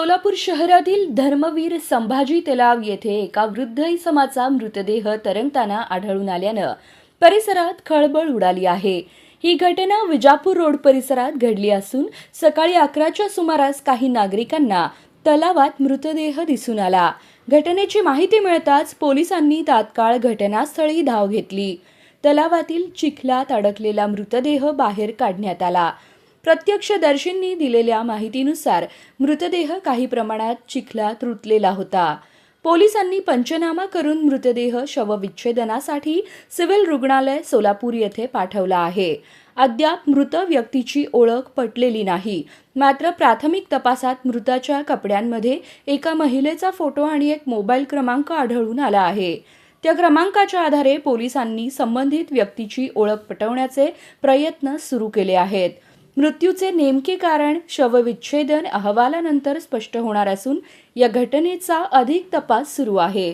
सोलापूर शहरातील धर्मवीर संभाजी तलाव येथे एका वृद्ध इसमाचा मृतदेह तरंगताना आढळून आल्यानं परिसरात खळबळ उडाली आहे। ही घटना विजापूर रोड परिसरात घडली असून सकाळी 11च्या सुमारास काही नागरिकांना तलावात मृतदेह दिसून आला। घटनेची माहिती मिळताच पोलिसांनी तात्काळ घटनास्थळी धाव घेतली। तलावातील चिखलात अडकलेला मृतदेह बाहेर काढण्यात आला। प्रत्यक्षदर्शींनी दिलेल्या माहितीनुसार मृतदेह काही प्रमाणात चिखलात रुतलेला होता। पोलिसांनी पंचनामा करून मृतदेह शवविच्छेदनासाठी सिव्हिल रुग्णालय सोलापूर येथे पाठवला आहे। अद्याप मृत व्यक्तीची ओळख पटलेली नाही, मात्र प्राथमिक तपासात मृताच्या कपड्यांमध्ये एका महिलेचा फोटो आणि एक मोबाईल क्रमांक आढळून आला आहे। त्या क्रमांकाच्या आधारे पोलिसांनी संबंधित व्यक्तीची ओळख पटवण्याचे प्रयत्न सुरू केले आहेत। मृत्यूचे नेमके कारण शवविच्छेदन अहवालानंतर स्पष्ट होणार असून या घटनेचा अधिक तपास सुरू आहे।